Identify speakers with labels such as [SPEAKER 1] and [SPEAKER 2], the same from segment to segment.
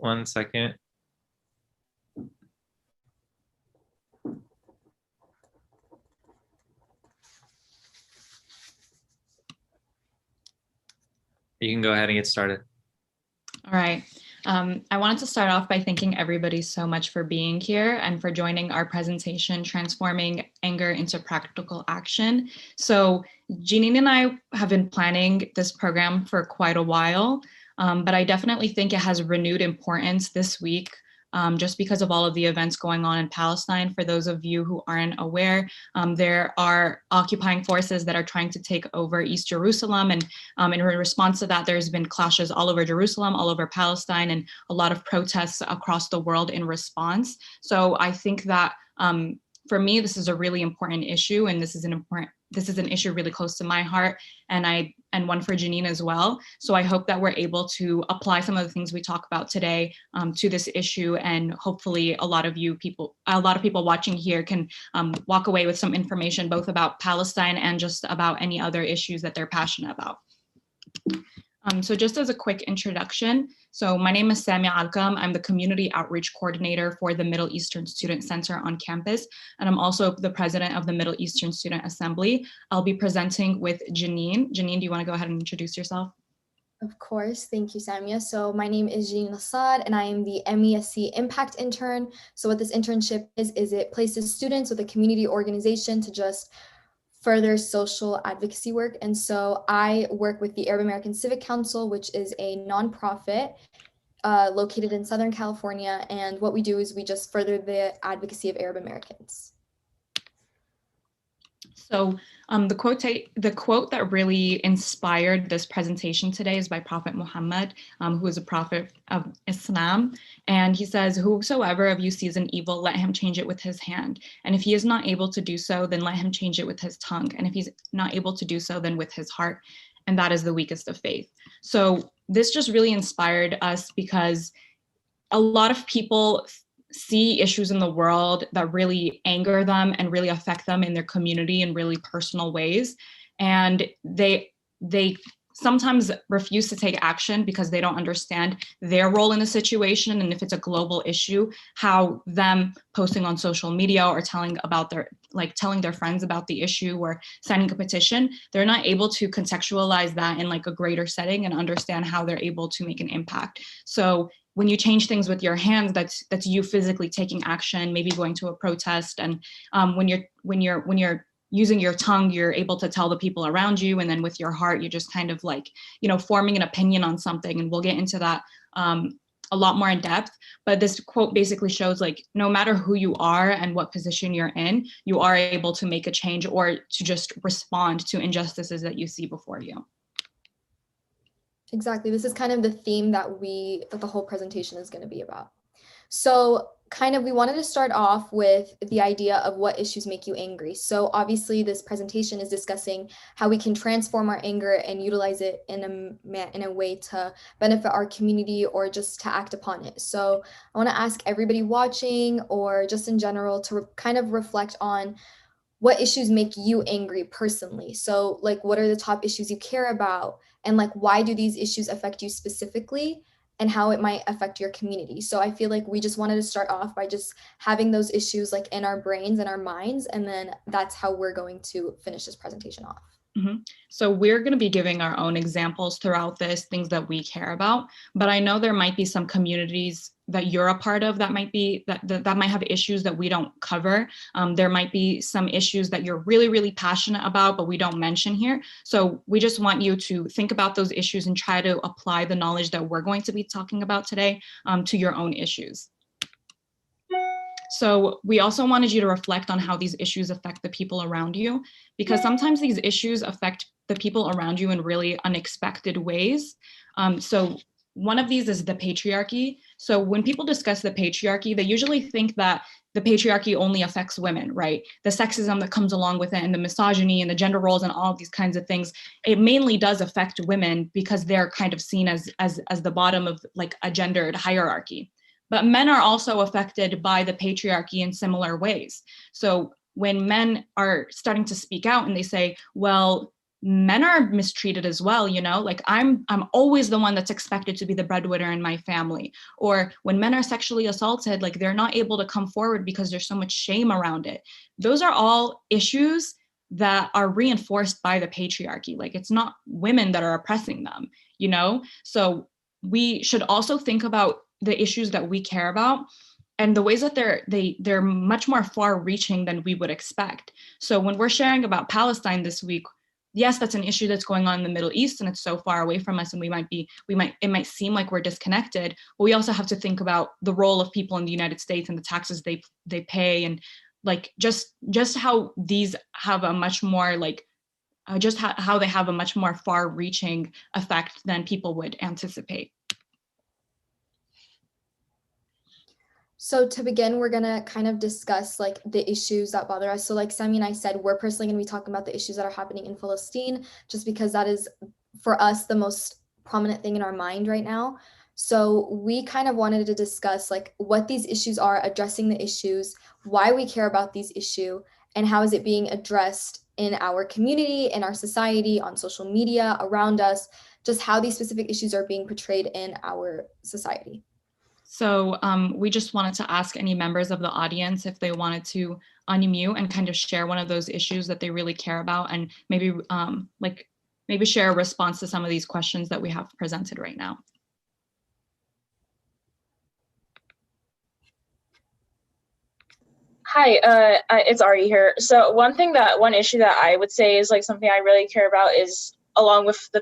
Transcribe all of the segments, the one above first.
[SPEAKER 1] 1 second. You can go ahead and get started.
[SPEAKER 2] All right. I wanted to start off by thanking everybody so much for being here and for joining our presentation, Transforming Anger into Practical Action. So Jeanine and I have been planning this program for quite a while, but I definitely think it has renewed importance this week just because of all of the events going on in Palestine. For those of you who aren't aware, there are occupying forces that are trying to take over East Jerusalem. And in response to that, there's been clashes all over Jerusalem, all over Palestine, and a lot of protests across the world in response. So I think that for me, this is a really important issue, and this is an issue really close to my heart, and one for Jeanine as well. So I hope that we're able to apply some of the things we talk about today to this issue, and hopefully a lot of people watching here can walk away with some information both about Palestine and just about any other issues that they're passionate about. So just as a quick introduction, so my name is Samia Alkam. I'm the Community Outreach Coordinator for the Middle Eastern Student Center on campus, and I'm also the President of the Middle Eastern Student Assembly. I'll be presenting with Jeanine. Jeanine, do you want to go ahead and introduce yourself?
[SPEAKER 3] Of course, thank you, Samia. So my name is Jeanine Assad, and I am the MESC Impact Intern. So what this internship is it places students with a community organization to just further social advocacy work. And so I work with the Arab American Civic Council, which is a nonprofit located in Southern California. And what we do is we just further the advocacy of Arab Americans.
[SPEAKER 2] So the quote that really inspired this presentation today is by Prophet Muhammad, who is a prophet of Islam. And he says, "Whosoever of you sees an evil, let him change it with his hand. And if he is not able to do so, then let him change it with his tongue. And if he's not able to do so, then with his heart. And that is the weakest of faith." So this just really inspired us because a lot of people see issues in the world that really anger them and really affect them in their community in really personal ways. And they sometimes refuse to take action because they don't understand their role in the situation. And if it's a global issue, how them posting on social media or telling their friends about the issue or signing a petition, they're not able to contextualize that in like a greater setting and understand how they're able to make an impact. So when you change things with your hands, that's you physically taking action, maybe going to a protest. And when you're using your tongue, you're able to tell the people around you. And then with your heart, you're just kind of like, forming an opinion on something. And we'll get into that a lot more in depth. But this quote basically shows like, no matter who you are and what position you're in, you are able to make a change or to just respond to injustices that you see before you.
[SPEAKER 3] Exactly. This is kind of the theme that the whole presentation is going to be about. So we wanted to start off with the idea of what issues make you angry. So obviously this presentation is discussing how we can transform our anger and utilize it in a way to benefit our community or just to act upon it. So I want to ask everybody watching or just in general to kind of reflect on what issues make you angry personally. So like, what are the top issues you care about? And like, why do these issues affect you specifically? And how it might affect your community. So I feel like we just wanted to start off by just having those issues like in our brains and our minds. And then that's how we're going to finish this presentation off.
[SPEAKER 2] Mm-hmm. So we're going to be giving our own examples throughout this, things that we care about. But I know there might be some communities that you're a part of that might have issues that we don't cover. There might be some issues that you're really, really passionate about, but we don't mention here. So we just want you to think about those issues and try to apply the knowledge that we're going to be talking about today to your own issues. So we also wanted you to reflect on how these issues affect the people around you, because sometimes these issues affect the people around you in really unexpected ways. So one of these is the patriarchy. So when people discuss the patriarchy, they usually think that the patriarchy only affects women, right? The sexism that comes along with it and the misogyny and the gender roles and all of these kinds of things, it mainly does affect women because they're kind of seen as the bottom of like a gendered hierarchy. But men are also affected by the patriarchy in similar ways. So when men are starting to speak out and they say, well, men are mistreated as well, you know, like I'm always the one that's expected to be the breadwinner in my family. Or when men are sexually assaulted, like they're not able to come forward because there's so much shame around it. Those are all issues that are reinforced by the patriarchy. Like it's not women that are oppressing them, you know? So we should also think about the issues that we care about and the ways that they're much more far reaching than we would expect. So when we're sharing about Palestine this week, yes, that's an issue that's going on in the Middle East and it's so far away from us and it might seem like we're disconnected, but we also have to think about the role of people in the United States and the taxes they pay, and like just how these have a much more like how they have a much more far reaching effect than people would anticipate.
[SPEAKER 3] So to begin, we're gonna kind of discuss like the issues that bother us. So like Sammy and I said, we're personally gonna be talking about the issues that are happening in Palestine, just because that is for us the most prominent thing in our mind right now. So we kind of wanted to discuss like what these issues are, addressing the issues, why we care about these issues, and how is it being addressed in our community, in our society, on social media, around us, just how these specific issues are being portrayed in our society.
[SPEAKER 2] So we just wanted to ask any members of the audience if they wanted to unmute and kind of share one of those issues that they really care about, and maybe maybe share a response to some of these questions that we have presented right now.
[SPEAKER 4] Hi, it's Ari here. So one issue that I would say is like something I really care about is, along with the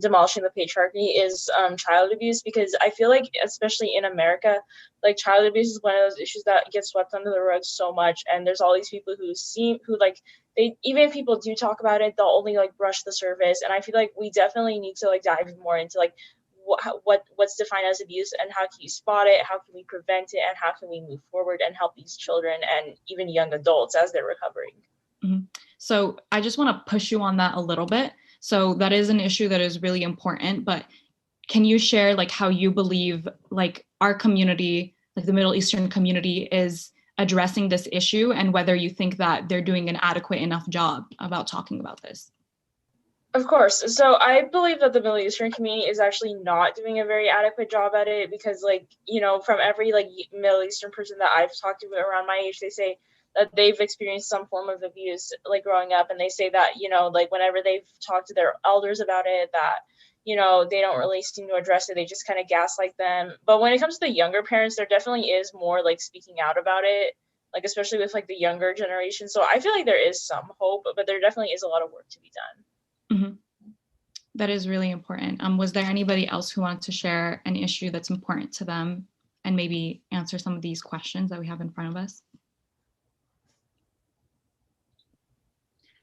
[SPEAKER 4] demolishing the patriarchy, is child abuse, because I feel like, especially in America, like child abuse is one of those issues that gets swept under the rug so much. And there's all these people who like, they, even if people do talk about it, they'll only like brush the surface. And I feel like we definitely need to like dive more into like what's defined as abuse and how can you spot it, how can we prevent it, and how can we move forward and help these children and even young adults as they're recovering.
[SPEAKER 2] Mm-hmm. So I just want to push you on that a little bit. So that is an issue that is really important, but can you share like how you believe like our community, like the Middle Eastern community, is addressing this issue, and whether you think that they're doing an adequate enough job about talking about this?
[SPEAKER 4] Of course. So I believe that the Middle Eastern community is actually not doing a very adequate job at it, because like, you know, from every like Middle Eastern person that I've talked to around my age, they say that they've experienced some form of abuse like growing up. And they say that, you know, like whenever they've talked to their elders about it, that, you know, they don't really seem to address it. They just kind of gaslight them. But when it comes to the younger parents, there definitely is more like speaking out about it, like especially with like the younger generation. So I feel like there is some hope, but there definitely is a lot of work to be done.
[SPEAKER 2] Mm-hmm. That is really important. Was there anybody else who wanted to share an issue that's important to them and maybe answer some of these questions that we have in front of us?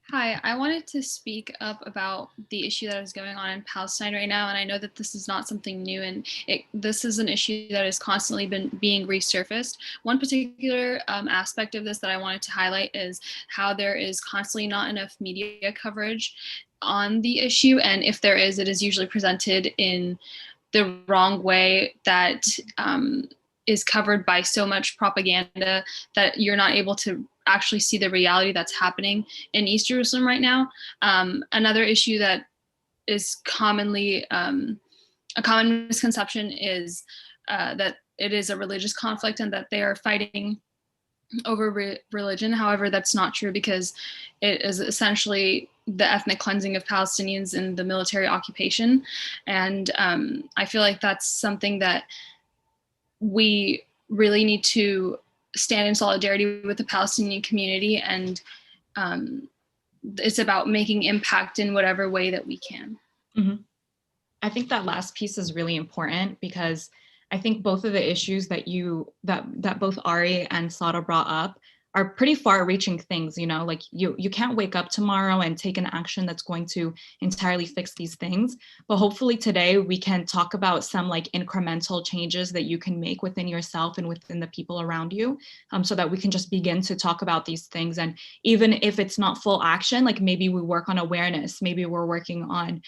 [SPEAKER 5] Hi, I wanted to speak up about the issue that is going on in Palestine right now, and I know that this is not something new, and this is an issue that has constantly been being resurfaced. One particular aspect of this that I wanted to highlight is how there is constantly not enough media coverage on the issue, and if there is, it is usually presented in the wrong way that is covered by so much propaganda that you're not able to actually see the reality that's happening in East Jerusalem right now. Another issue that is commonly a common misconception is that it is a religious conflict and that they are fighting over religion. However, that's not true, because it is essentially the ethnic cleansing of Palestinians in the military occupation. And I feel like that's something that we really need to stand in solidarity with the Palestinian community, and it's about making impact in whatever way that we can.
[SPEAKER 2] Mm-hmm. I think that last piece is really important, because I think both of the issues that that both Ari and Sada brought up are pretty far-reaching things, you know, like you can't wake up tomorrow and take an action that's going to entirely fix these things. But hopefully today we can talk about some like incremental changes that you can make within yourself and within the people around you, so that we can just begin to talk about these things. And even if it's not full action, like maybe we work on awareness, maybe we're working on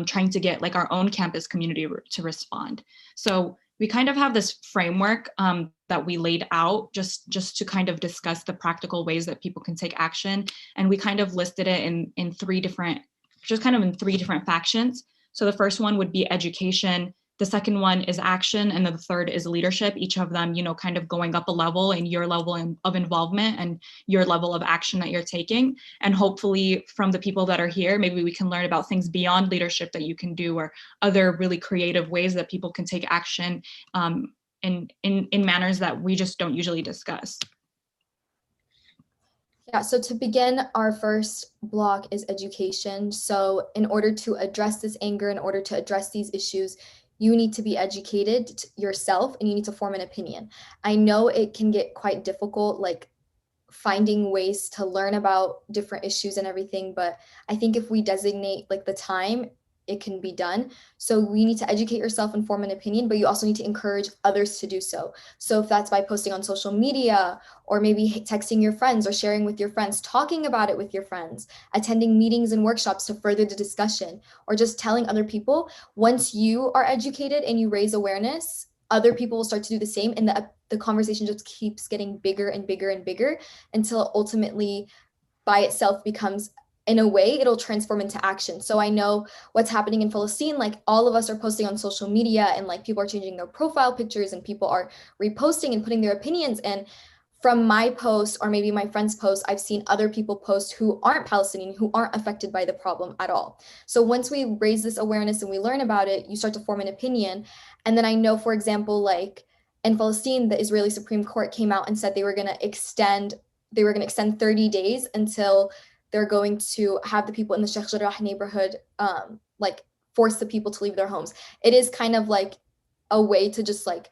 [SPEAKER 2] trying to get like our own campus community to respond. So we kind of have this framework that we laid out just to kind of discuss the practical ways that people can take action. And we kind of listed it in three different just kind of in 3 different factions. So the first one would be education. The second one is action, and then the third is leadership. Each of them, kind of going up a level in your level of involvement and your level of action that you're taking. And hopefully from the people that are here, maybe we can learn about things beyond leadership that you can do, or other really creative ways that people can take action in manners that we just don't usually discuss.
[SPEAKER 3] Yeah, so to begin, our first block is education. So in order to address this anger, in order to address these issues, you need to be educated yourself and you need to form an opinion. I know it can get quite difficult, like finding ways to learn about different issues and everything, but I think if we designate like the time, it can be done. So we need to educate yourself and form an opinion, but you also need to encourage others to do so. So if that's by posting on social media, or maybe texting your friends or sharing with your friends, talking about it with your friends, attending meetings and workshops to further the discussion, or just telling other people, once you are educated and you raise awareness, other people will start to do the same, and the conversation just keeps getting bigger and bigger and bigger until ultimately by itself becomes, in a way, it'll transform into action. So I know what's happening in Palestine, like all of us are posting on social media, and like people are changing their profile pictures and people are reposting and putting their opinions. And from my post, or maybe my friend's post, I've seen other people post who aren't Palestinian, who aren't affected by the problem at all. So once we raise this awareness and we learn about it, you start to form an opinion. And then I know, for example, like in Palestine, the Israeli Supreme Court came out and said they were going to extend 30 days until they're going to have the people in the Sheikh Jarrah neighborhood like force the people to leave their homes. It is kind of like a way to just like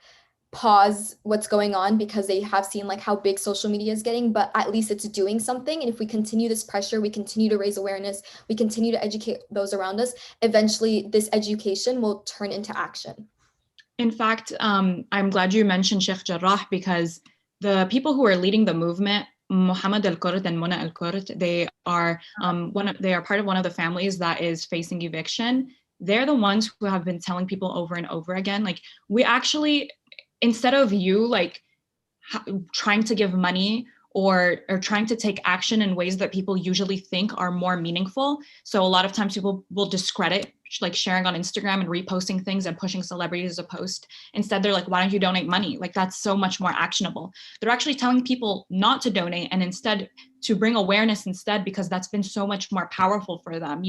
[SPEAKER 3] pause what's going on, because they have seen like how big social media is getting, but at least it's doing something. And if we continue this pressure, we continue to raise awareness, we continue to educate those around us, eventually this education will turn into action.
[SPEAKER 2] In fact, I'm glad you mentioned Sheikh Jarrah, because the people who are leading the movement, Muhammad al-Qurt and Mona al-Qurt, they are part of one of the families that is facing eviction. They're the ones who have been telling people over and over again, like, we actually, instead of you like trying to give money or trying to take action in ways that people usually think are more meaningful. So a lot of times people will discredit like sharing on Instagram and reposting things and pushing celebrities to post. Instead, they're like, why don't you donate money? Like, that's so much more actionable. They're actually telling people not to donate and instead to bring awareness instead, because that's been so much more powerful for them,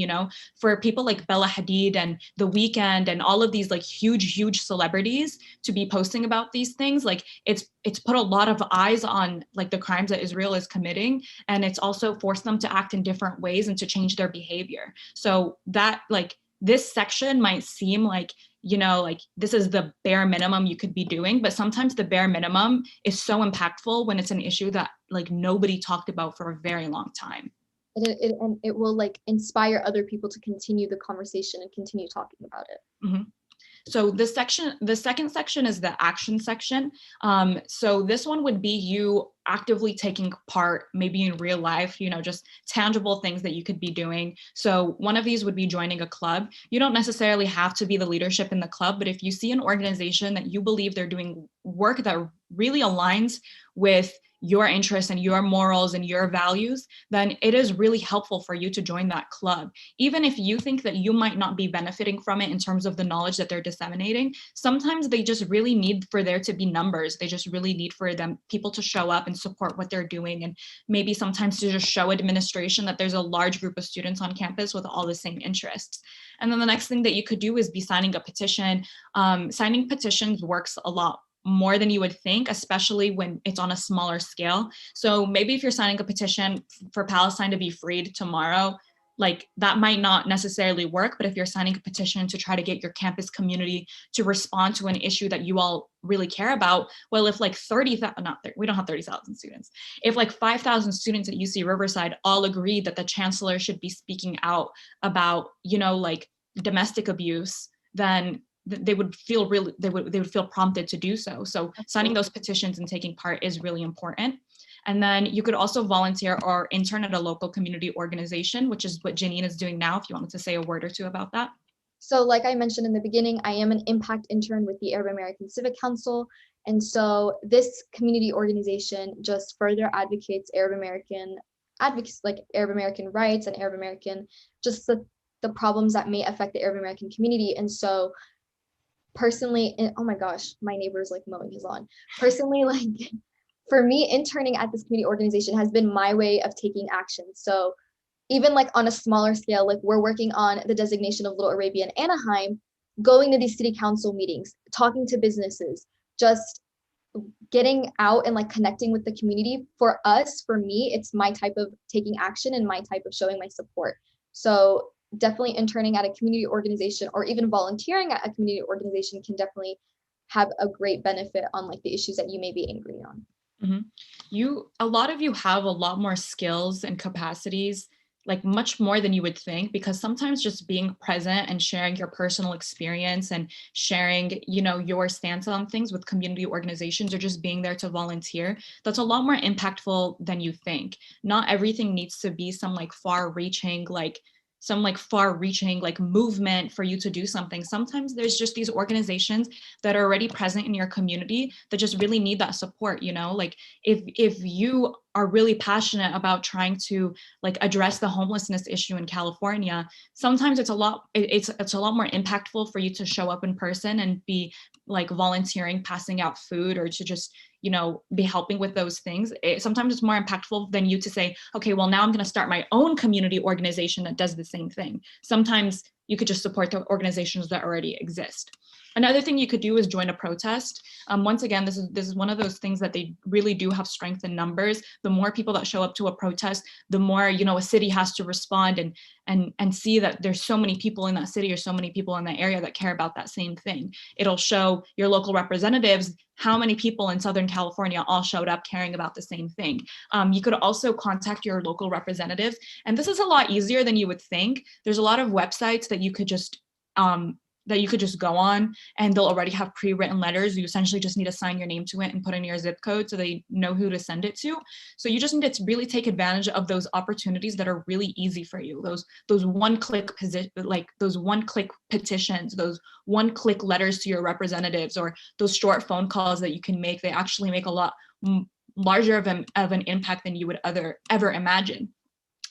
[SPEAKER 2] for people like Bella Hadid and The Weeknd and all of these like huge celebrities to be posting about these things. Like, it's put a lot of eyes on like the crimes that Israel is committing, and it's also forced them to act in different ways and to change their behavior. So that like this section might seem like, like this is the bare minimum you could be doing, but sometimes the bare minimum is so impactful when it's an issue that like nobody talked about for a very long time.
[SPEAKER 3] And it will like inspire other people to continue the conversation and continue talking about it.
[SPEAKER 2] Mm-hmm. So the second section is the action section. So this one would be you actively taking part, maybe in real life, just tangible things that you could be doing. So one of these would be joining a club. You don't necessarily have to be the leadership in the club, but if you see an organization that you believe they're doing work that really aligns with your interests and your morals and your values, then it is really helpful for you to join that club. Even if you think that you might not be benefiting from it in terms of the knowledge that they're disseminating, sometimes they just really need for there to be numbers. They just really need for people to show up and support what they're doing. And maybe sometimes to just show administration that there's a large group of students on campus with all the same interests. And then the next thing that you could do is be signing a petition. Signing petitions works a lot more than you would think, especially when it's on a smaller scale. So maybe if you're signing a petition for Palestine to be freed tomorrow, like that might not necessarily work. But if you're signing a petition to try to get your campus community to respond to an issue that you all really care about, well, if like we don't have 30,000 students. If like 5,000 students at UC Riverside all agree that the chancellor should be speaking out about, like domestic abuse, then they would feel prompted to do so. So signing those petitions and taking part is really important. And then you could also volunteer or intern at a local community organization, which is what Janine is doing now, if you wanted to say a word or two about that.
[SPEAKER 3] So like I mentioned in the beginning, I am an impact intern with the Arab American Civic Council. And so this community organization just further advocates Arab American rights and Arab American, just the the problems that may affect the Arab American community. And so personally, oh my gosh, my neighbor's like mowing his lawn. Personally, like for me, interning at this community organization has been my way of taking action. So even like on a smaller scale, like we're working on the designation of Little Arabia in Anaheim, going to these city council meetings, talking to businesses, just getting out and like connecting with the community. For us, for me, it's my type of taking action and my type of showing my support. So definitely interning at a community organization or even volunteering at a community organization can definitely have a great benefit on like the issues that you may be angry on.
[SPEAKER 2] A lot of you have a lot more skills and capacities, like much more than you would think, because sometimes just being present and sharing your personal experience and sharing, your stance on things with community organizations or just being there to volunteer, that's a lot more impactful than you think. Not everything needs to be some far-reaching movement for you to do something. Sometimes there's just these organizations that are already present in your community that just really need that support. Like if you are really passionate about trying to address the homelessness issue in California, sometimes it's a lot more impactful for you to show up in person and be volunteering, passing out food, or to just be helping with those things. Sometimes it's more impactful than you to say, okay, well, now I'm going to start my own community organization that does the same thing. Sometimes you could just support the organizations that already exist. Another thing you could do is join a protest. Once again, this is one of those things that they really do have strength in numbers. The more people that show up to a protest, the more a city has to respond and see that there's so many people in that city or so many people in that area that care about that same thing. It'll show your local representatives how many people in Southern California all showed up caring about the same thing. You could also contact your local representatives, and this is a lot easier than you would think. There's a lot of websites that you could just go on, and they'll already have pre-written letters. You essentially just need to sign your name to it and put in your zip code so they know who to send it to. So you just need to really take advantage of those opportunities that are really easy for you. Those one-click petitions, those one-click letters to your representatives, or those short phone calls that you can make. They actually make a lot larger of an impact than you would ever imagine.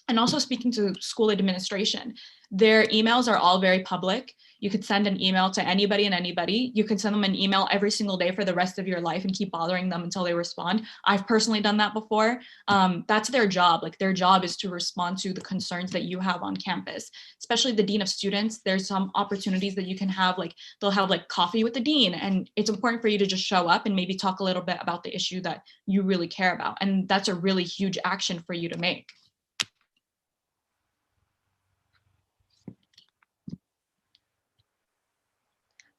[SPEAKER 2] And also speaking to school administration, their emails are all very public. You could send an email to anybody and anybody. You could send them an email every single day for the rest of your life and keep bothering them until they respond. I've personally done that before. That's their job. Their job is to respond to the concerns that you have on campus, especially the dean of students. There's some opportunities that you can have, they'll have coffee with the dean, and it's important for you to just show up and maybe talk a little bit about the issue that you really care about. And that's a really huge action for you to make.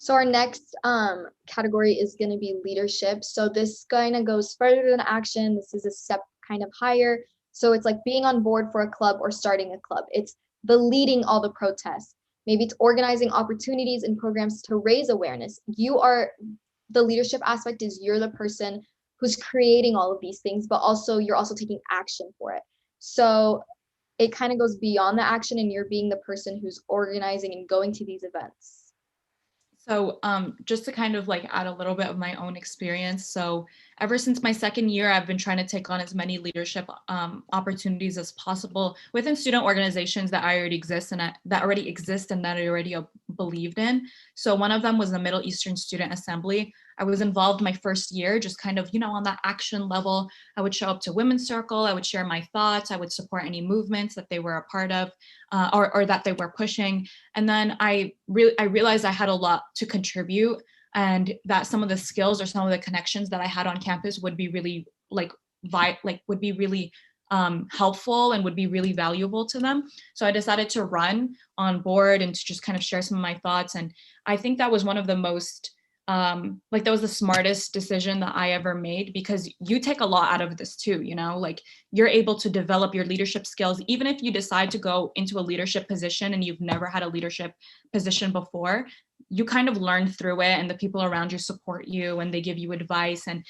[SPEAKER 3] So our next category is going to be leadership. So this kind of goes further than action. This is a step kind of higher. So it's like being on board for a club or starting a club. It's the leading all the protests. Maybe it's organizing opportunities and programs to raise awareness. The leadership aspect is you're the person who's creating all of these things, but you're also taking action for it. So it kind of goes beyond the action, and you're being the person who's organizing and going to these events.
[SPEAKER 2] So just to kind of add a little bit of my own experience. So ever since my second year, I've been trying to take on as many leadership opportunities as possible within student organizations that already exist and that I already believed in. So one of them was the Middle Eastern Student Assembly. I was involved my first year, just kind of, on that action level. I would show up to Women's Circle. I would share my thoughts. I would support any movements that they were a part of or that they were pushing. And then I realized I had a lot to contribute, and that some of the skills or some of the connections that I had on campus would be really helpful and would be really valuable to them. So I decided to run on board and to just kind of share some of my thoughts. And I think that was one of the most that was the smartest decision that I ever made, because you take a lot out of this too, you're able to develop your leadership skills. Even if you decide to go into a leadership position and you've never had a leadership position before, you kind of learn through it, and the people around you support you and they give you advice. And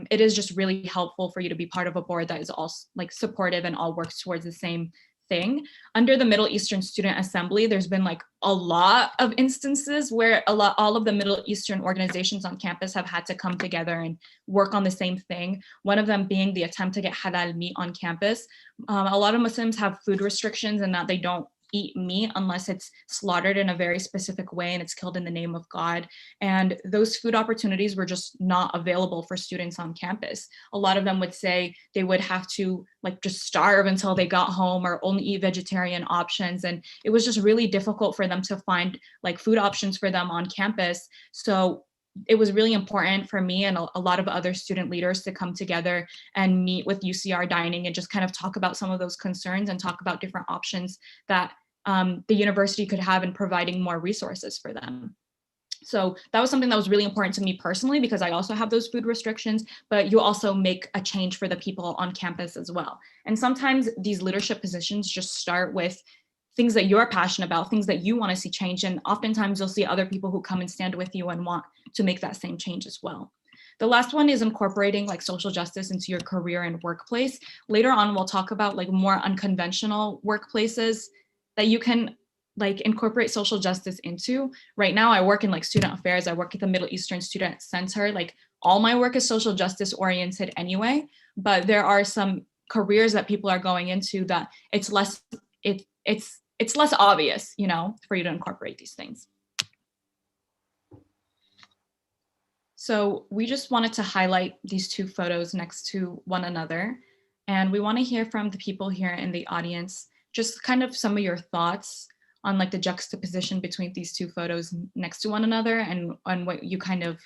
[SPEAKER 2] it is just really helpful for you to be part of a board that is all supportive and all works towards the same thing. Under the Middle Eastern Student Assembly, there's been a lot of instances where all of the Middle Eastern organizations on campus have had to come together and work on the same thing. One of them being the attempt to get halal meat on campus. A lot of Muslims have food restrictions and that they don't eat meat unless it's slaughtered in a very specific way and it's killed in the name of God. And those food opportunities were just not available for students on campus. A lot of them would say they would have to like just starve until they got home or only eat vegetarian options. And it was just really difficult for them to find like food options for them on campus. So it was really important for me and a lot of other student leaders to come together and meet with UCR Dining and just kind of talk about some of those concerns and talk about different options that the university could have in providing more resources for them. So that was something that was really important to me personally, because I also have those food restrictions, but you also make a change for the people on campus as well. And sometimes these leadership positions just start with things that you're passionate about, things that you want to see change. And oftentimes you'll see other people who come and stand with you and want to make that same change as well. The last one is incorporating like social justice into your career and workplace. Later on, we'll talk about like more unconventional workplaces that you can like incorporate social justice into. Right now, I work in like student affairs. I work at the Middle Eastern Student Center. Like all my work is social justice oriented anyway, but there are some careers that people are going into that it's less obvious, you know, for you to incorporate these things. So we just wanted to highlight these two photos next to one another. And we want to hear from the people here in the audience, just kind of some of your thoughts on like the juxtaposition between these two photos next to one another and on what you kind of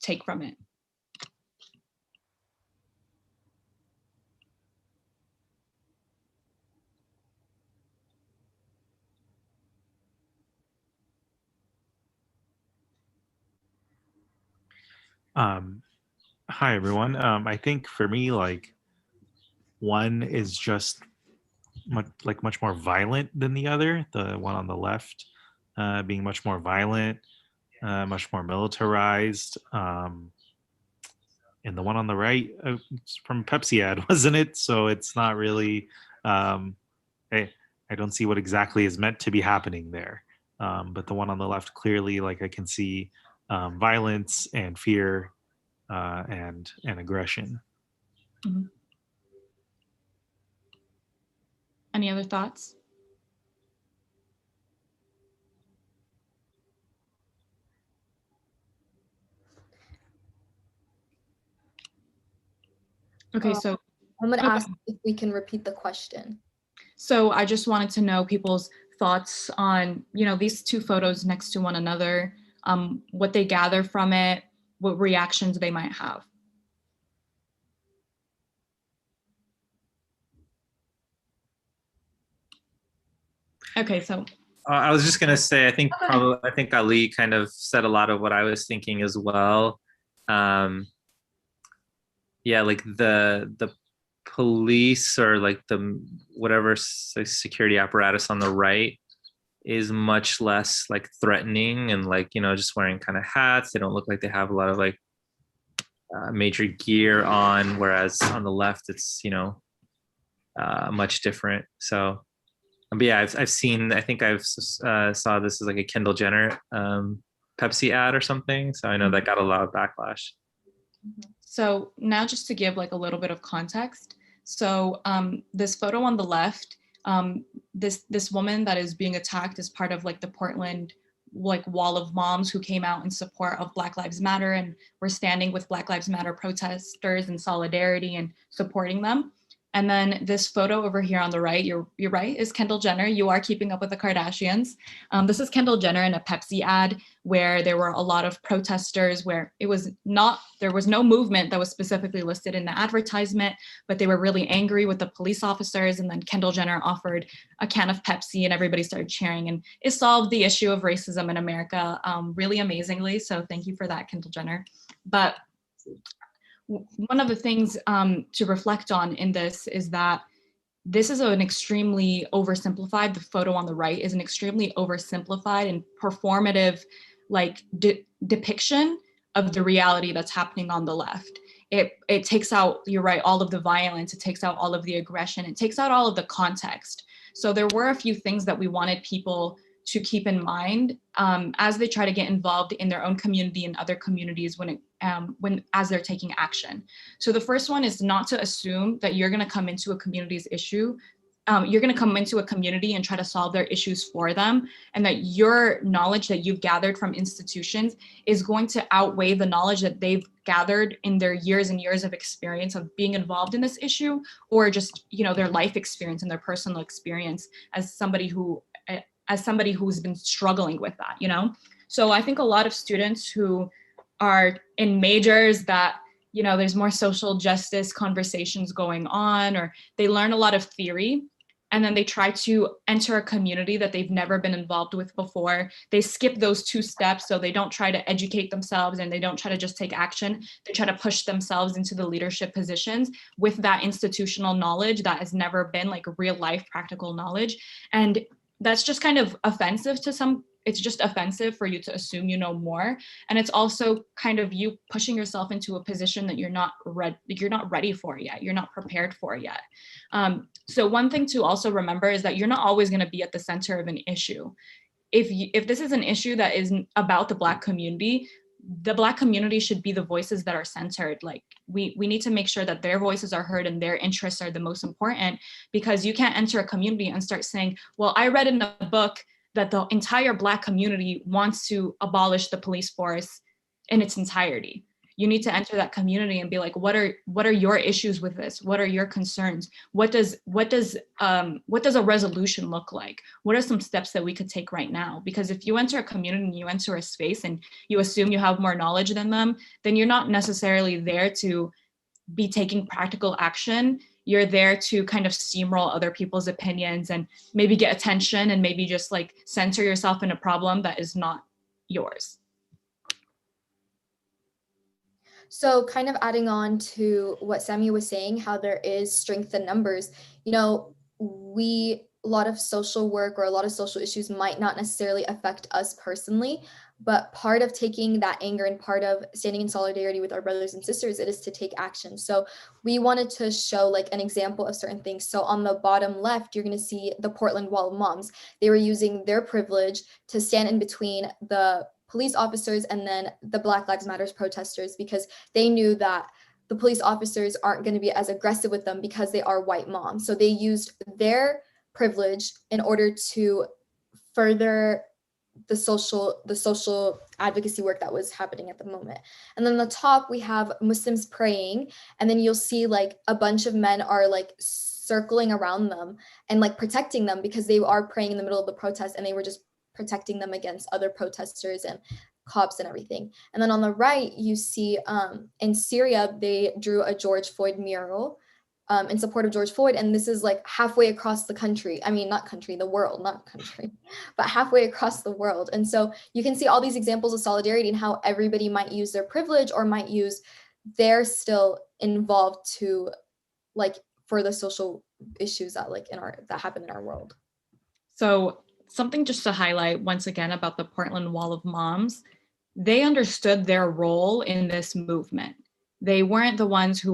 [SPEAKER 2] take from it.
[SPEAKER 6] Hi everyone. I think for me, like one is just much more violent than the other. The one on the left being much more violent, much more militarized, and the one on the right it's from Pepsi ad, wasn't it? So it's not really. I don't see what exactly is meant to be happening there. But the one on the left clearly, like I can see violence and fear and aggression.
[SPEAKER 2] Mm-hmm. Any other thoughts? Okay, so
[SPEAKER 3] I'm going to ask if we can repeat the question.
[SPEAKER 2] So I just wanted to know people's thoughts on, you know, these two photos next to one another, what they gather from it, what reactions they might have. Okay, so
[SPEAKER 1] I was just gonna say, I think Ali kind of said a lot of what I was thinking as well. Yeah, like the police or like the whatever security apparatus on the right is much less like threatening and like, you know, just wearing kind of hats. They don't look like they have a lot of like major gear on, whereas on the left it's, you know, much different. So but yeah, I've seen, I think I've saw this as like a Kendall Jenner Pepsi ad or something. So I know that got a lot of backlash.
[SPEAKER 2] So now just to give like a little bit of context. So this photo on the left, this woman that is being attacked is part of like the Portland like wall of moms who came out in support of Black Lives Matter and were standing with Black Lives Matter protesters in solidarity and supporting them. And then this photo over here on the right, you're right, is Kendall Jenner. You are keeping up with the Kardashians. This is Kendall Jenner in a Pepsi ad where there were a lot of protesters where there was no movement that was specifically listed in the advertisement, but they were really angry with the police officers. And then Kendall Jenner offered a can of Pepsi and everybody started cheering. And it solved the issue of racism in America really amazingly. So thank you for that, Kendall Jenner. But one of the things to reflect on in this is that this is an extremely oversimplified, the photo on the right is an extremely oversimplified and performative like depiction of the reality that's happening on the left. It takes out, you're right, all of the violence, it takes out all of the aggression, it takes out all of the context. So there were a few things that we wanted people to keep in mind as they try to get involved in their own community and other communities as they're taking action. So the first one is not to assume that you're going to come into a community's issue you're going to come into a community and try to solve their issues for them, and that your knowledge that you've gathered from institutions is going to outweigh the knowledge that they've gathered in their years and years of experience of being involved in this issue, or just, you know, their life experience and their personal experience as somebody who's been struggling with that, you know? So I think a lot of students who are in majors that, you know, there's more social justice conversations going on, or they learn a lot of theory, and then they try to enter a community that they've never been involved with before. They skip those 2 steps, so they don't try to educate themselves and they don't try to just take action. They try to push themselves into the leadership positions with that institutional knowledge that has never been like real life practical knowledge. And that's just kind of offensive to some. It's just offensive for you to assume you know more. And it's also kind of you pushing yourself into a position that you're not ready for yet. You're not prepared for yet. So one thing to also remember is that you're not always going to be at the center of an issue. If this is an issue that is about the Black community, the Black community should be the voices that are centered. Like we need to make sure that their voices are heard and their interests are the most important, because you can't enter a community and start saying, well, I read in a book that the entire Black community wants to abolish the police force in its entirety. You need to enter that community and be like, what are your issues with this? What are your concerns? What does a resolution look like? What are some steps that we could take right now? Because if you enter a community and you enter a space and you assume you have more knowledge than them, then you're not necessarily there to be taking practical action. You're there to kind of steamroll other people's opinions and maybe get attention and maybe just like center yourself in a problem that is not yours.
[SPEAKER 3] So kind of adding on to what Sammy was saying, how there is strength in numbers, you know, a lot of social work or a lot of social issues might not necessarily affect us personally, but part of taking that anger and part of standing in solidarity with our brothers and sisters, it is to take action. So we wanted to show like an example of certain things. So on the bottom left, you're going to see the Portland Wall of Moms. They were using their privilege to stand in between the police officers and then the Black Lives Matter protesters, because they knew that the police officers aren't going to be as aggressive with them because they are white moms. So they used their privilege in order to further the social advocacy work that was happening at the moment. And then on the top, we have Muslims praying, and then you'll see like a bunch of men are like circling around them and like protecting them because they are praying in the middle of the protest, and they were just protecting them against other protesters and cops and everything. And then on the right, you see in Syria, they drew a George Floyd mural in support of George Floyd. And this is like halfway across the country. I mean, not country, the world, not country, but halfway across the world. And so you can see all these examples of solidarity and how everybody might use their privilege or might use they're still involved to like for the social issues that like that happen in our world.
[SPEAKER 2] So something just to highlight once again about the Portland Wall of Moms, they understood their role in this movement. They weren't the ones who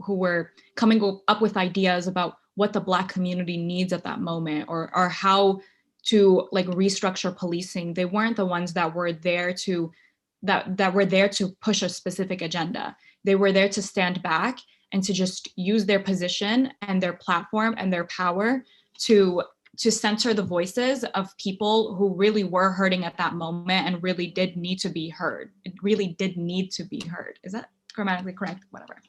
[SPEAKER 2] were coming up with ideas about what the Black community needs at that moment, or how to like restructure policing. They weren't the ones that were there to push a specific agenda. They were there to stand back and to just use their position and their platform and their power to center the voices of people who really were hurting at that moment and really did need to be heard. It really did need to be heard. Is that grammatically correct? Whatever.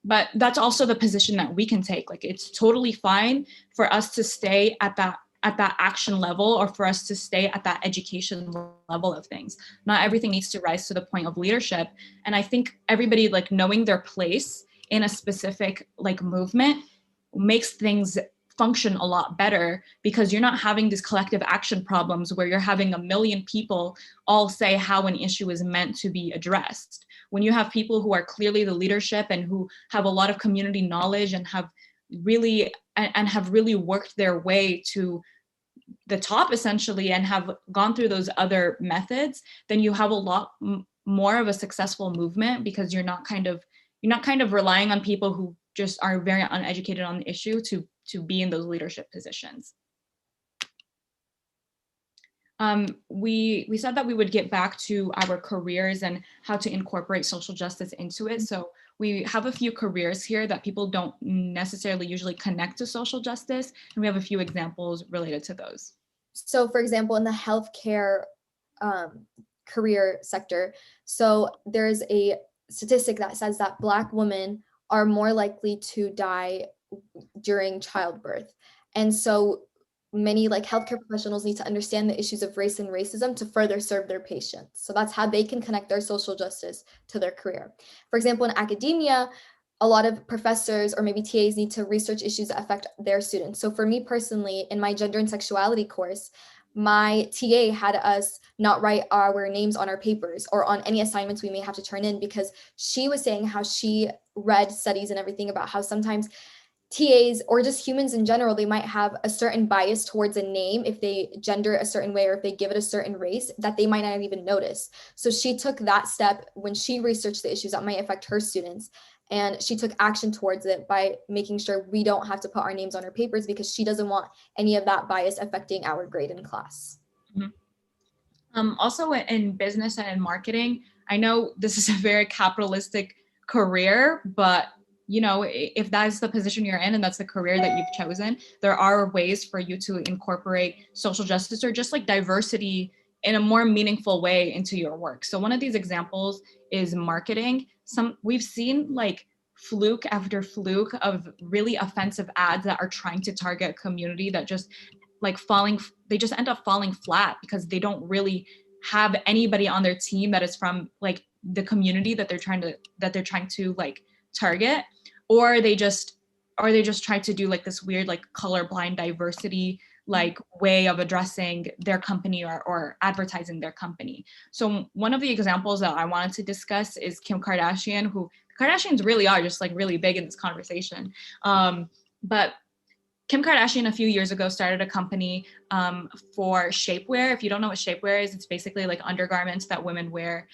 [SPEAKER 2] But that's also the position that we can take. Like, it's totally fine for us to stay at that action level, or for us to stay at that education level of things. Not everything needs to rise to the point of leadership. And I think everybody like knowing their place in a specific like movement makes things function a lot better, because you're not having these collective action problems where you're having a million people all say how an issue is meant to be addressed. When you have people who are clearly the leadership and who have a lot of community knowledge and have really worked their way to the top essentially and have gone through those other methods, then you have a lot more of a successful movement, because you're not kind of relying on people who just are very uneducated on the issue to be in those leadership positions. We said that we would get back to our careers and how to incorporate social justice into it. So we have a few careers here that people don't necessarily usually connect to social justice, and we have a few examples related to those.
[SPEAKER 3] So for example, in the healthcare career sector, so there's a statistic that says that Black women are more likely to die during childbirth. And so many like healthcare professionals need to understand the issues of race and racism to further serve their patients. So that's how they can connect their social justice to their career. For example, in academia, a lot of professors or maybe TAs need to research issues that affect their students. So for me personally, in my gender and sexuality course, my TA had us not write our names on our papers or on any assignments we may have to turn in, because she was saying how she read studies and everything about how sometimes TAs or just humans in general, they might have a certain bias towards a name if they gender a certain way or if they give it a certain race that they might not even notice. So she took that step when she researched the issues that might affect her students. And she took action towards it by making sure we don't have to put our names on our papers, because she doesn't want any of that bias affecting our grade in class.
[SPEAKER 2] Also in business and in marketing, I know this is a very capitalistic career, but you know, if that's the position you're in and that's the career that you've chosen, there are ways for you to incorporate social justice or just like diversity in a more meaningful way into your work. So one of these examples is marketing. We've seen like fluke after fluke of really offensive ads that are trying to target a community that just like they just end up falling flat because they don't really have anybody on their team that is from like the community that they're trying to like target, or they just try to do like this weird like colorblind diversity like way of addressing their company or advertising their company. So one of the examples that I wanted to discuss is Kim Kardashian, who the Kardashians really are just like really big in this conversation. But Kim Kardashian a few years ago started a company for shapewear. If you don't know what shapewear is, it's basically like undergarments that women wear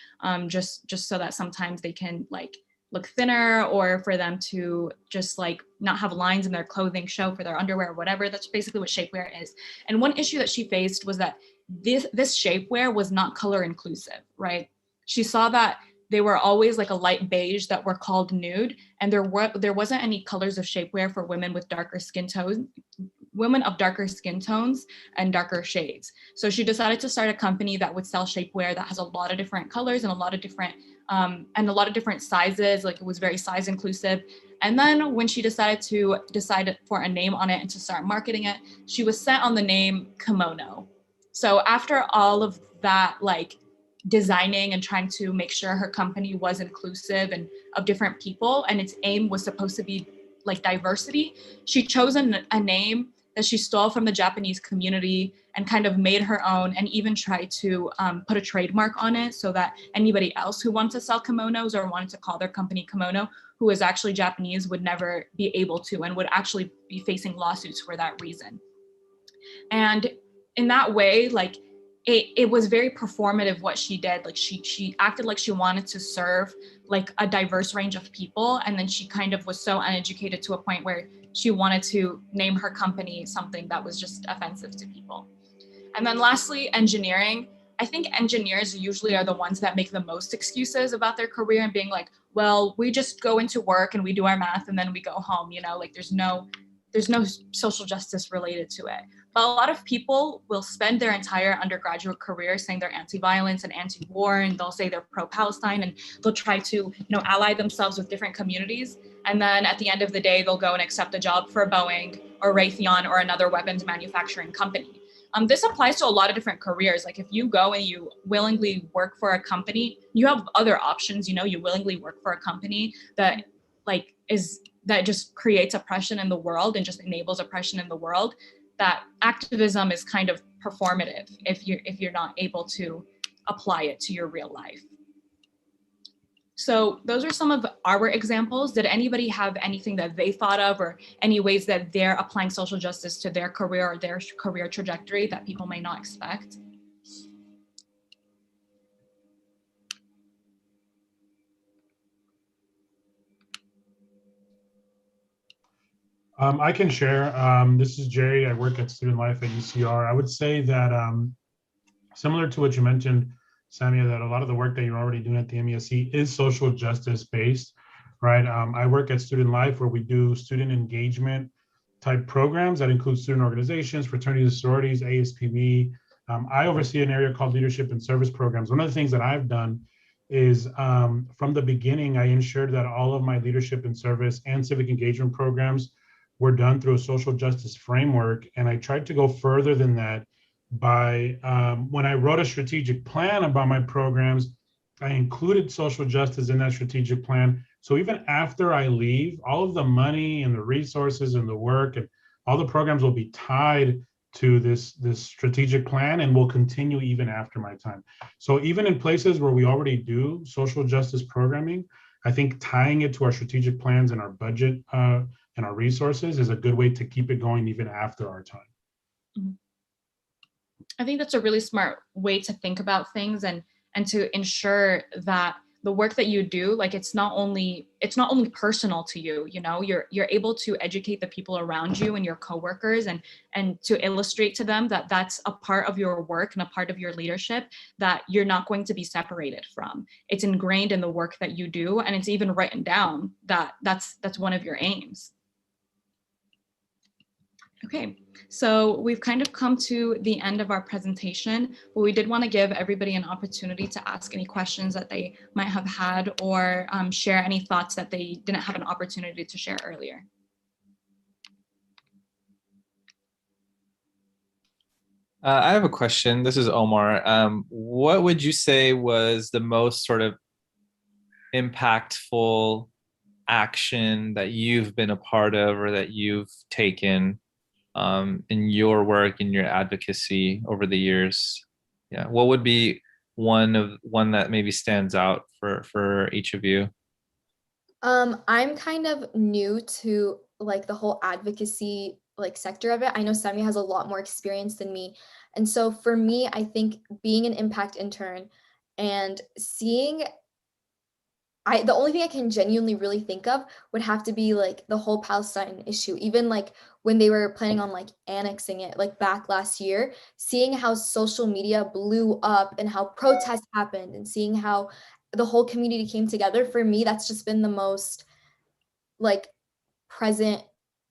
[SPEAKER 2] just so that sometimes they can like look thinner, or for them to just like not have lines in their clothing show for their underwear or whatever. That's basically what shapewear is. And one issue that she faced was that this shapewear was not color inclusive, right? She saw that they were always like a light beige that were called nude, and there wasn't any colors of shapewear for women with darker skin tones, women of darker skin tones and darker shades. So she decided to start a company that would sell shapewear that has a lot of different colors and a lot of different sizes. Like it was very size inclusive. And then when she decided for a name on it and to start marketing it, she was set on the name Kimono. So after all of that, like designing and trying to make sure her company was inclusive and of different people, and its aim was supposed to be like diversity, she chose a name that she stole from the Japanese community and kind of made her own, and even tried to put a trademark on it so that anybody else who wanted to sell kimonos or wanted to call their company Kimono, who is actually Japanese, would never be able to, and would actually be facing lawsuits for that reason. And in that way, like it was very performative what she did. Like she acted like she wanted to serve like a diverse range of people, and then she kind of was so uneducated to a point where she wanted to name her company something that was just offensive to people. And then lastly, engineering. I think engineers usually are the ones that make the most excuses about their career and being like, well, we just go into work and we do our math and then we go home, you know, like there's no social justice related to it. But a lot of people will spend their entire undergraduate career saying they're anti-violence and anti-war, and they'll say they're pro-Palestine, and they'll try to, you know, ally themselves with different communities. And then at the end of the day, they'll go and accept a job for Boeing or Raytheon or another weapons manufacturing company. This applies to a lot of different careers. Like if you go and you willingly work for a company, you have other options. You know, you willingly work for a company that that just creates oppression in the world and just enables oppression in the world. That activism is kind of performative if you're not able to apply it to your real life. So those are some of our examples. Did anybody have anything that they thought of, or any ways that they're applying social justice to their career or their career trajectory that people may not expect?
[SPEAKER 7] I can share. This is Jerry. I work at Student Life at UCR. I would say that similar to what you mentioned, Samia, that a lot of the work that you're already doing at the MESC is social justice based, right? I work at Student Life, where we do student engagement type programs that include student organizations, fraternities, sororities, ASPB. I oversee an area called leadership and service programs. One of the things that I've done is from the beginning, I ensured that all of my leadership and service and civic engagement programs were done through a social justice framework. And I tried to go further than that by when I wrote a strategic plan about my programs, I included social justice in that strategic plan. So even after I leave, all of the money and the resources and the work and all the programs will be tied to this strategic plan and will continue even after my time. So even in places where we already do social justice programming, I think tying it to our strategic plans and our budget and our resources is a good way to keep it going even after our time.
[SPEAKER 2] Mm-hmm. I think that's a really smart way to think about things and to ensure that the work that you do, like it's not only personal to you, you know, you're able to educate the people around you and your coworkers and to illustrate to them that that's a part of your work and a part of your leadership that you're not going to be separated from. It's ingrained in the work that you do, and it's even written down that that's one of your aims. Okay, so we've kind of come to the end of our presentation, but we did want to give everybody an opportunity to ask any questions that they might have had or share any thoughts that they didn't have an opportunity to share earlier.
[SPEAKER 1] I have a question. This is Omar. What would you say was the most sort of impactful action that you've been a part of or that you've taken in your work, in your advocacy over the years? Yeah, what would be one that maybe stands out for each of you?
[SPEAKER 3] I'm kind of new to like the whole advocacy like sector of it. I know Sami has a lot more experience than me. And so for me, I think being an impact intern and seeing the only thing I can genuinely really think of would have to be like the whole Palestine issue. Even like when they were planning on like annexing it, like back last year, seeing how social media blew up and how protests happened and seeing how the whole community came together. For me, that's just been the most like present,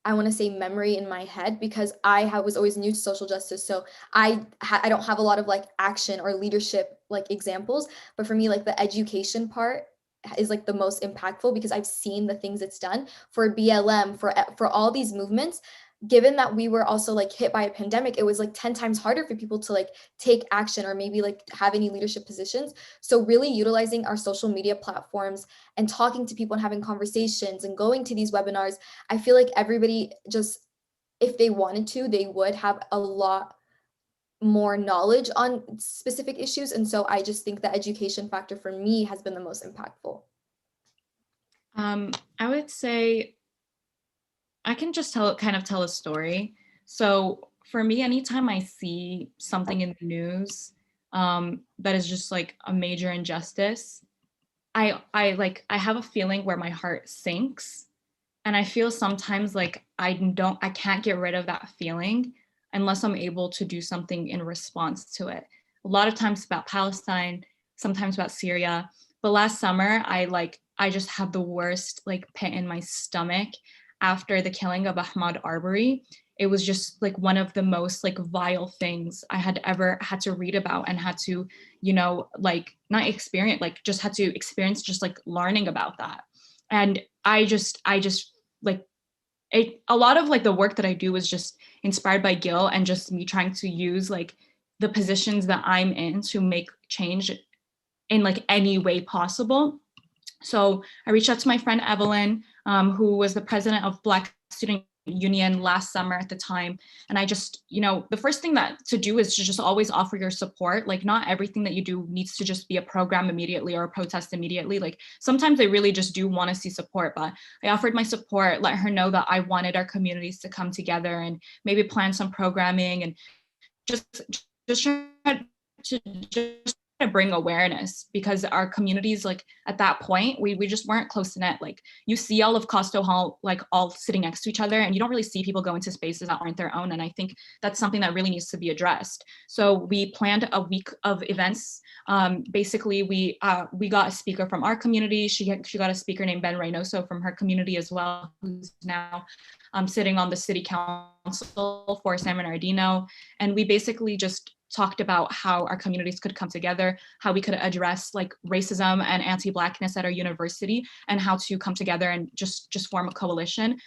[SPEAKER 3] I want to say, memory in my head, because was always new to social justice. So I don't have a lot of like action or leadership like examples, but for me, like the education part is like the most impactful because I've seen the things it's done for BLM, for all these movements. Given that we were also like hit by a pandemic, it was like 10 times harder for people to like take action or maybe like have any leadership positions. So really utilizing our social media platforms and talking to people and having conversations and going to these webinars, I feel like everybody just, if they wanted to, they would have a lot more knowledge on specific issues. And so I just think the education factor for me has been the most impactful.
[SPEAKER 2] I would say I can just kind of tell a story. So for me, anytime I see something in the news that is just like a major injustice, I have a feeling where my heart sinks, and I feel sometimes like I can't get rid of that feeling unless I'm able to do something in response to it. A lot of times about Palestine, sometimes about Syria, but last summer I just had the worst like pit in my stomach after the killing of Ahmaud Arbery. It was just like one of the most like vile things I had ever had to read about and had to, you know, like not experience, like just had to experience just like learning about that. And I just like a lot of like the work that I do is just inspired by Gil and just me trying to use like the positions that I'm in to make change in like any way possible. So I reached out to my friend Evelyn, who was the president of Black Student Union last summer at the time. And I just, you know, the first thing to do is to just always offer your support. Like not everything that you do needs to just be a program immediately or a protest immediately. Like sometimes they really just do want to see support, but I offered my support, let her know that I wanted our communities to come together and maybe plan some programming and just try to just to bring awareness, because our communities, like at that point, we just weren't close knit. Like you see all of Costo Hall, like all sitting next to each other, and you don't really see people go into spaces that aren't their own. And I think that's something that really needs to be addressed. So we planned a week of events. Basically, we got a speaker from our community. She got a speaker named Ben Reynoso from her community as well, who's now sitting on the city council for San Bernardino. And we basically just talked about how our communities could come together, how we could address like racism and anti-Blackness at our university, and how to come together and just form a coalition.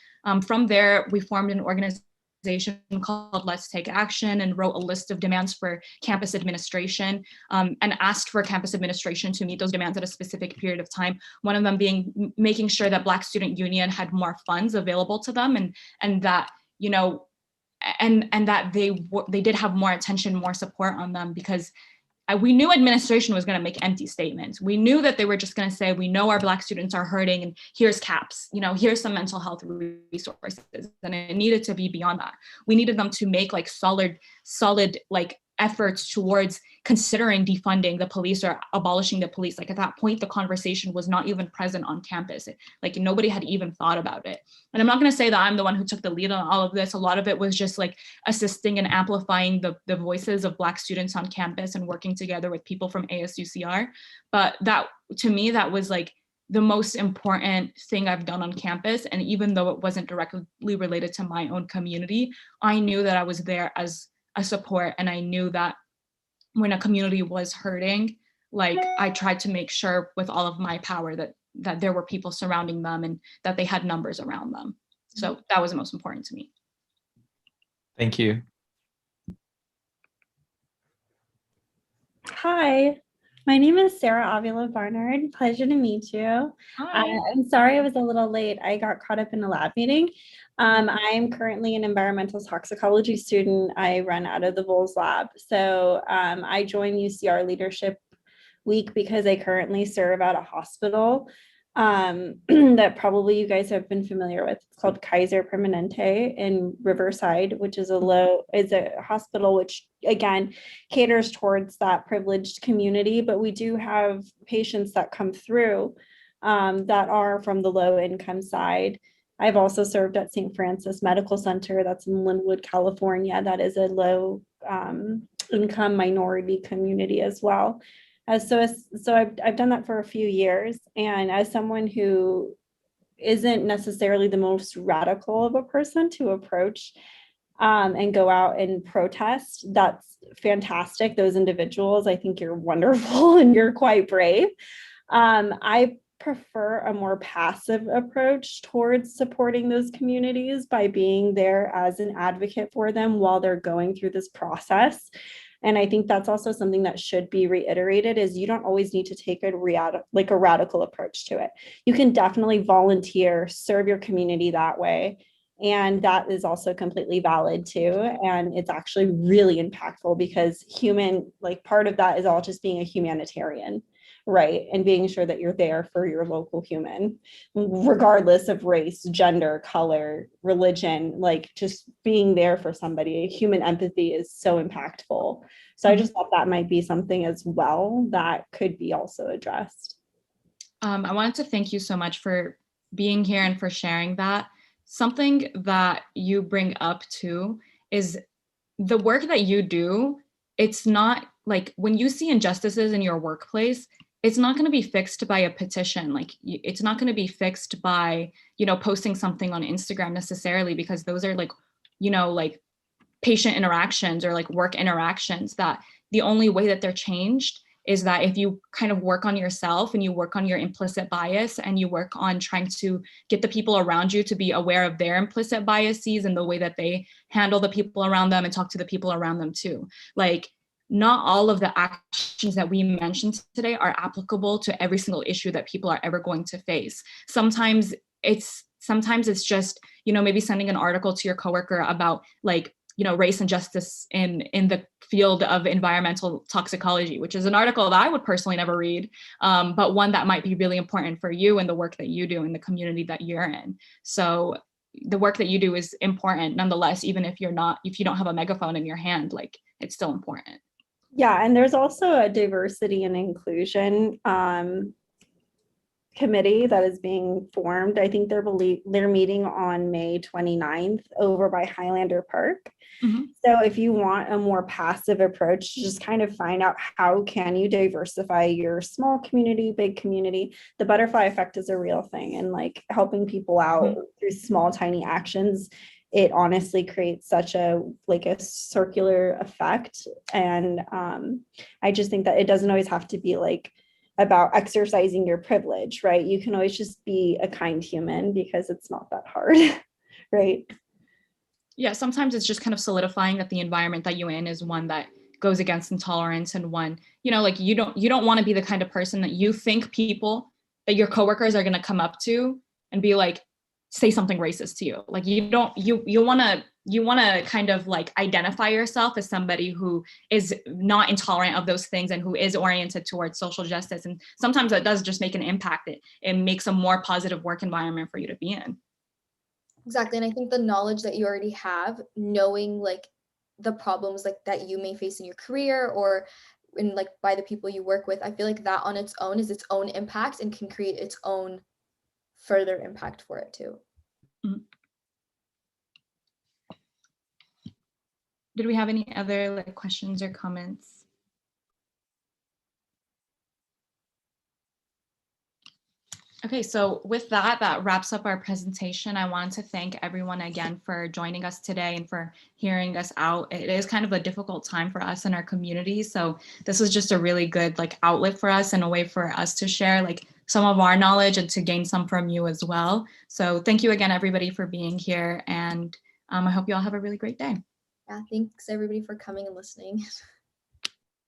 [SPEAKER 2] From there, we formed an organization called Let's Take Action and wrote a list of demands for campus administration, and asked for campus administration to meet those demands at a specific period of time. One of them being making sure that Black Student Union had more funds available to them, and that, you know, and that they did have more attention, more support on them, because we knew administration was going to make empty statements. We knew that they were just going to say, we know our Black students are hurting and here's caps, you know, here's some mental health resources. And it needed to be beyond that. We needed them to make like solid like efforts towards considering defunding the police or abolishing the police. Like at that point, the conversation was not even present on campus. Like nobody had even thought about it. And I'm not going to say that I'm the one who took the lead on all of this. A lot of it was just like assisting and amplifying the voices of Black students on campus and working together with people from ASUCR. But that, to me, that was like the most important thing I've done on campus. And even though it wasn't directly related to my own community, I knew that I was there as a support. And I knew that when a community was hurting, like I tried to make sure with all of my power that there were people surrounding them and that they had numbers around them. So that was the most important to me.
[SPEAKER 1] Thank you.
[SPEAKER 8] Hi, my name is Sarah Avila Barnard. Pleasure to meet you.
[SPEAKER 2] Hi.
[SPEAKER 8] I'm sorry I was a little late. I got caught up in a lab meeting. I'm currently an environmental toxicology student. I run out of the Vols lab. So I joined UCR Leadership Week because I currently serve at a hospital that probably you guys have been familiar with. It's called Kaiser Permanente in Riverside, which is a hospital which again caters towards that privileged community. But we do have patients that come through that are from the low income side. I've also served at St. Francis Medical Center, that's in Linwood, California. That is a low income minority community as well. So I've done that for a few years. And as someone who isn't necessarily the most radical of a person to approach and go out and protest, that's fantastic. Those individuals, I think you're wonderful and you're quite brave. I prefer a more passive approach towards supporting those communities by being there as an advocate for them while they're going through this process. And I think that's also something that should be reiterated, is you don't always need to take a radical approach to it. You can definitely volunteer, serve your community that way. And that is also completely valid too. And it's actually really impactful because part of that is all just being a humanitarian, right? And being sure that you're there for your local human, regardless of race, gender, color, religion, like just being there for somebody. Human empathy is so impactful. So I just thought that might be something as well that could be also addressed.
[SPEAKER 2] I wanted to thank you so much for being here and for sharing that. Something that you bring up too is the work that you do. It's not like when you see injustices in your workplace, it's not going to be fixed by a petition. Like it's not going to be fixed by, posting something on Instagram necessarily, because those are like patient interactions or like work interactions that the only way that they're changed is that if you kind of work on yourself and you work on your implicit bias and you work on trying to get the people around you to be aware of their implicit biases and the way that they handle the people around them and talk to the people around them too. Like, not all of the actions that we mentioned today are applicable to every single issue that people are ever going to face. Sometimes it's just, maybe sending an article to your coworker about race and justice in the field of environmental toxicology, which is an article that I would personally never read, but one that might be really important for you and the work that you do in the community that you're in. So the work that you do is important nonetheless, even if you don't have a megaphone in your hand, like it's still important.
[SPEAKER 8] Yeah, and there's also a diversity and inclusion committee that is being formed. I think they're meeting on May 29th over by Highlander Park.
[SPEAKER 2] Mhm.
[SPEAKER 8] So if you want a more passive approach, just kind of find out how can you diversify your small community, big community. The butterfly effect is a real thing, and like helping people out through small, tiny actions, it honestly creates such a circular effect. And I just think that it doesn't always have to be like about exercising your privilege, right? You can always just be a kind human because it's not that hard, right?
[SPEAKER 2] Yeah, sometimes it's just kind of solidifying that the environment that you're in is one that goes against intolerance, and one, like you don't want to be the kind of person that you think people, that your coworkers are going to come up to and be like, say something racist to you. Like you don't, you want to kind of like identify yourself as somebody who is not intolerant of those things and who is oriented towards social justice. And sometimes that does just make an impact. It makes a more positive work environment for you to be in.
[SPEAKER 3] Exactly. And I think the knowledge that you already have, knowing like the problems like that you may face in your career or in like by the people you work with, I feel like that on its own is its own impact and can create its own further impact for it too.
[SPEAKER 2] Did we have any other like questions or comments? Okay, so with that, that wraps up our presentation. I wanted to thank everyone again for joining us today and for hearing us out. It is kind of a difficult time for us in our community. So this was just a really good like outlet for us and a way for us to share like some of our knowledge and to gain some from you as well. So thank you again, everybody, for being here. And I hope you all have a really great day.
[SPEAKER 3] Yeah, thanks everybody for coming and listening.